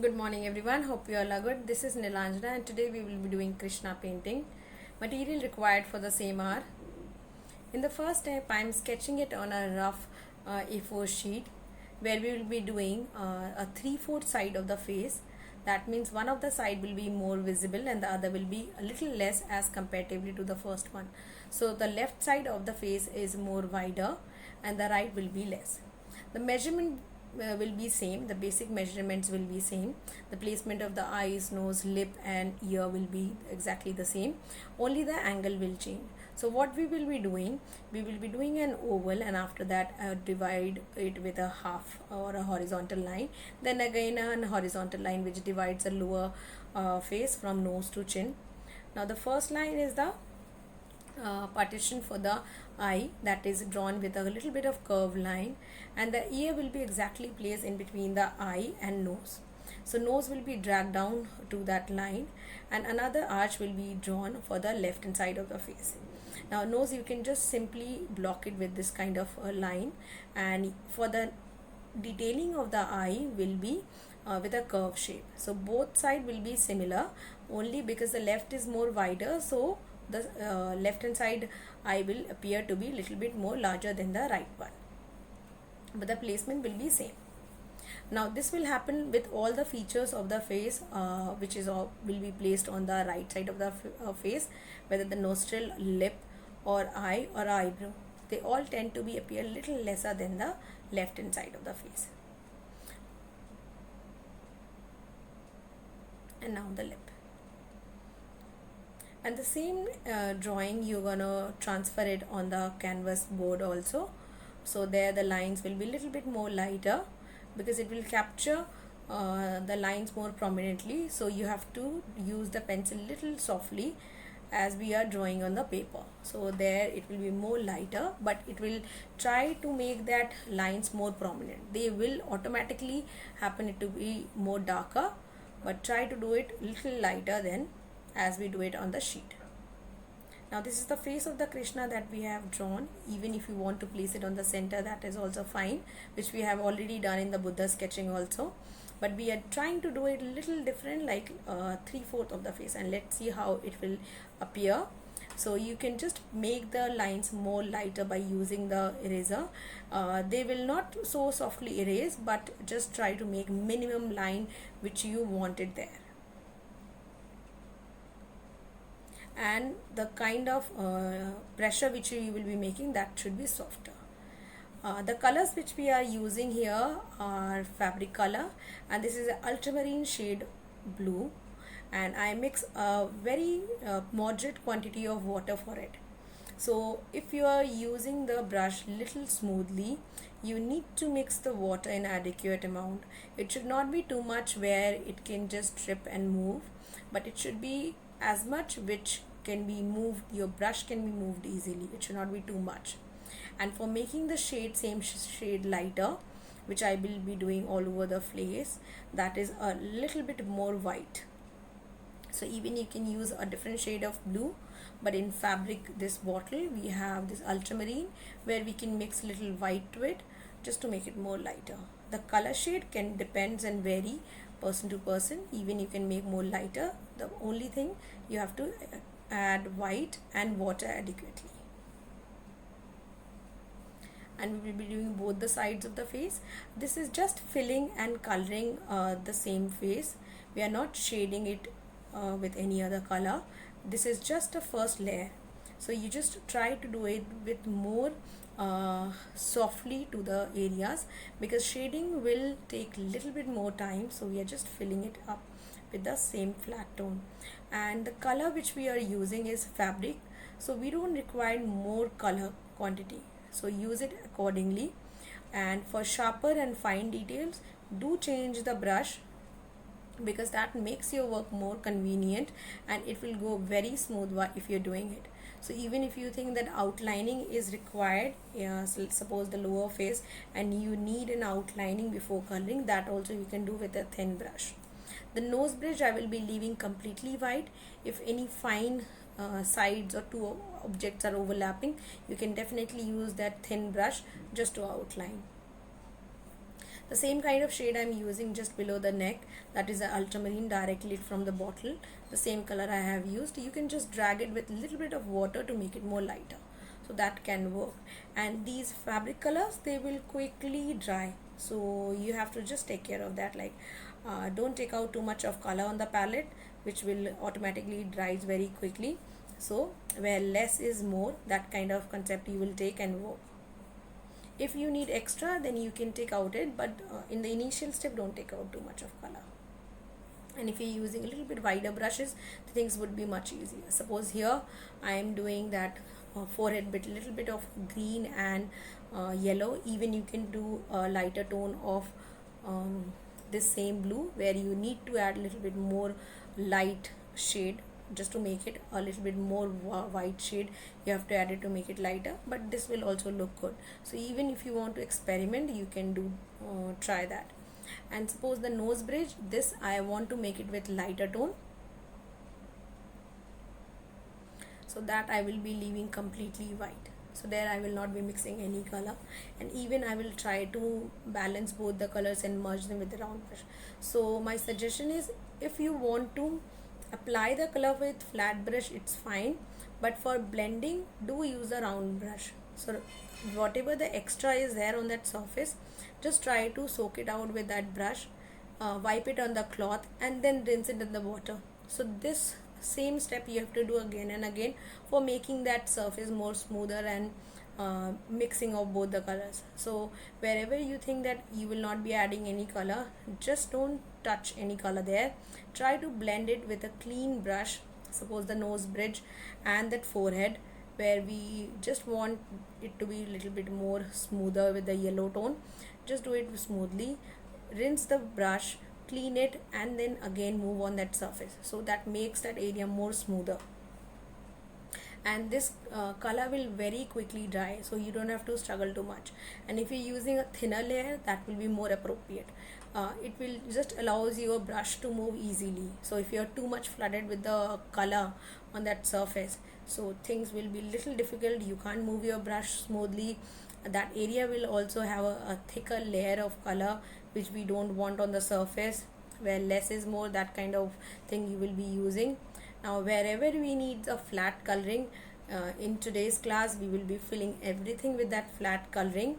Good morning everyone, hope you all are good. This is Nilanjana and today we will be doing Krishna painting. Material required for the same are: in the first step I am sketching it on a rough A4 sheet where we will be doing a 3/4 side of the face. That means one of the side will be more visible and the other will be a little less as comparatively to the first one. So the left side of the face is more wider and the right will be less. The measurement will be same, the basic measurements will be same. The placement of the eyes, nose, lip and ear will be exactly the same, only the angle will change. So what we will be doing, we will be doing an oval and after that divide it with a half or a horizontal line, then again a horizontal line which divides the lower face from nose to chin. Now the first line is the partition for the eye, that is drawn with a little bit of curved line, and the ear will be exactly placed in between the eye and nose. So nose will be dragged down to that line and another arch will be drawn for the left hand side of the face. Now nose you can just simply block it with this kind of a line, and for the detailing of the eye will be with a curve shape. So both side will be similar, only because the left is more wider, so the left hand side eye will appear to be little bit more larger than the right one, but the placement will be same. Now this will happen with all the features of the face which is all will be placed on the right side of the face, whether the nostril, lip or eye or eyebrow, they all tend to be appear little lesser than the left hand side of the face. And now the lip, and the same drawing you're gonna transfer it on the canvas board also. So there the lines will be little bit more lighter because it will capture the lines more prominently, so you have to use the pencil little softly as we are drawing on the paper. So there it will be more lighter, but it will try to make that lines more prominent. They will automatically happen it to be more darker, but try to do it little lighter than as we do it on the sheet. Now this is the face of the Krishna that we have drawn. Even if you want to place it on the center, that is also fine, which we have already done in the Buddha sketching also, but we are trying to do it a little different, like 3/4 of the face, and let's see how it will appear. So you can just make the lines more lighter by using the eraser. They will not so softly erase, but just try to make minimum line which you wanted there, and the kind of pressure which you will be making, that should be softer. The colors which we are using here are fabric color, and this is an ultramarine shade blue, and I mix a very moderate quantity of water for it. So if you are using the brush little smoothly, you need to mix the water in adequate amount. It should not be too much where it can just drip and move, but it should be as much which can be moved, your brush can be moved easily. It should not be too much. And for making the shade same shade lighter, which I will be doing all over the face, that is a little bit more white. So even you can use a different shade of blue, but in fabric this bottle we have this ultramarine where we can mix little white to it just to make it more lighter. The color shade can depends and vary person to person. Even you can make more lighter. The only thing you have to add white and water adequately. And we will be doing both the sides of the face. This is just filling and coloring the same face. We are not shading it with any other color. This is just a first layer, so you just try to do it with more softly to the areas, because shading will take little bit more time. So we are just filling it up with the same flat tone, and the color which we are using is fabric, so we don't require more color quantity, so use it accordingly. And for sharper and fine details, do change the brush, because that makes your work more convenient and it will go very smooth if you're doing it. So even if you think that outlining is required, so suppose the lower face and you need an outlining before coloring, that also you can do with a thin brush. The nose bridge I will be leaving completely white. If any fine sides or two objects are overlapping, you can definitely use that thin brush just to outline. The same kind of shade I'm using just below the neck, that is the ultramarine, directly from the bottle. The same color I have used. You can just drag it with a little bit of water to make it more lighter, so that can work. And these fabric colors, they will quickly dry, so you have to just take care of that. Like don't take out too much of color on the palette, which will automatically dries very quickly. So where less is more, that kind of concept you will take and work. If you need extra, then you can take out it, but in the initial step, don't take out too much of color. And if you're using a little bit wider brushes, things would be much easier. Suppose here I am doing that forehead bit, little bit of green and yellow. Even you can do a lighter tone of this same blue, where you need to add a little bit more light shade just to make it a little bit more white shade. You have to add it to make it lighter, but this will also look good. So even if you want to experiment, you can do try that. And suppose the nose bridge, this I want to make it with lighter tone, so that I will be leaving completely white. So there I will not be mixing any color, and even I will try to balance both the colors and merge them with the round brush. So my suggestion is, if you want to apply the color with flat brush, it's fine, but for blending, do use a round brush. So whatever the extra is there on that surface, just try to soak it out with that brush, wipe it on the cloth, and then rinse it in the water. So this same step you have to do again and again for making that surface more smoother and mixing of both the colors. So wherever you think that you will not be adding any color, just don't touch any color there. Try to blend it with a clean brush. Suppose the nose bridge and that forehead, where we just want it to be a little bit more smoother with the yellow tone, just do it smoothly, rinse the brush, clean it, and then again move on that surface, so that makes that area more smoother. And this color will very quickly dry, so you don't have to struggle too much. And if you're using a thinner layer, that will be more appropriate. It will just allows your brush to move easily. So if you're too much flooded with the color on that surface, so things will be little difficult. You can't move your brush smoothly. That area will also have a thicker layer of color, which we don't want on the surface. Where less is more, that kind of thing you will be using. Now wherever we need a flat coloring, in today's class we will be filling everything with that flat coloring,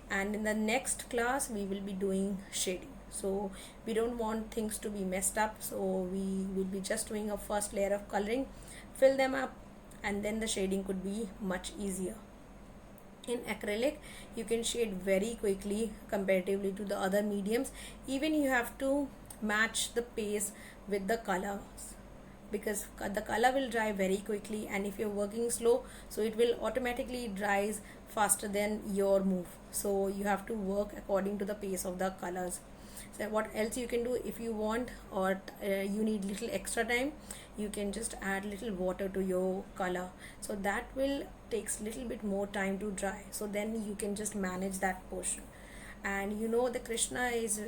and in the next class we will be doing shading. So we don't want things to be messed up, so we will be just doing a first layer of coloring, fill them up, and then the shading could be much easier. In acrylic, you can shade very quickly comparatively to the other mediums. Even you have to match the pace with the colors, because the color will dry very quickly, and if you're working slow, so it will automatically dries faster than your move. So you have to work according to the pace of the colors. So what else you can do, if you want, or you need little extra time, you can just add little water to your color, so that will takes little bit more time to dry. So then you can just manage that portion. And you know the Krishna is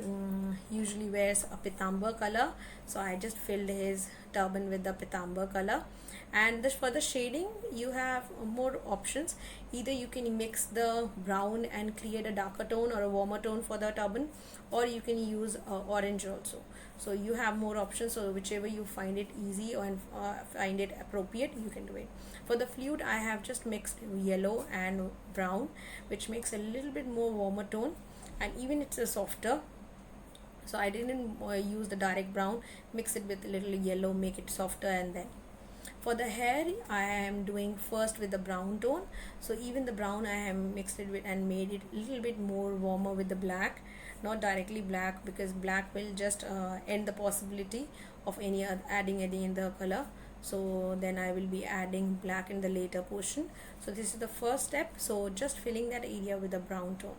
usually wears a pitambar color, so I just filled his turban with the pitambar color. And this, for the shading, you have more options. Either you can mix the brown and create a darker tone or a warmer tone for the turban, or you can use orange also. So you have more options, so whichever you find it easy and find it appropriate, you can do it. For the flute, I have just mixed yellow and brown, which makes a little bit more warmer tone, and even it's a softer. So I didn't use the direct brown, mix it with a little yellow, make it softer. And then for the hair, I am doing first with the brown tone. So even the brown I have mixed it with and made it a little bit more warmer with the black, not directly black, because black will just end the possibility of any adding any in the color. So then I will be adding black in the later portion. So this is the first step. So just filling that area with a brown tone,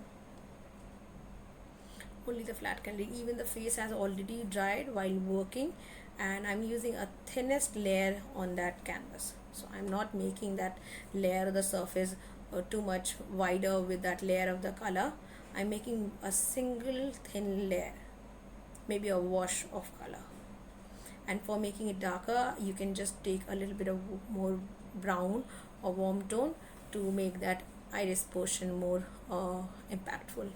only the flat coloring. Even the face has already dried while working, and I'm using a thinnest layer on that canvas. So I'm not making that layer of the surface too much wider with that layer of the color. I'm making a single thin layer, maybe a wash of color. And for making it darker, you can just take a little bit of more brown or warm tone to make that iris portion more impactful.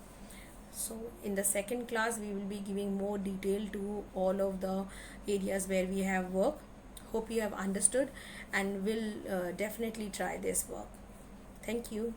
So in the second class we will be giving more detail to all of the areas where we have work. Hope you have understood and will definitely try this work. Thank you.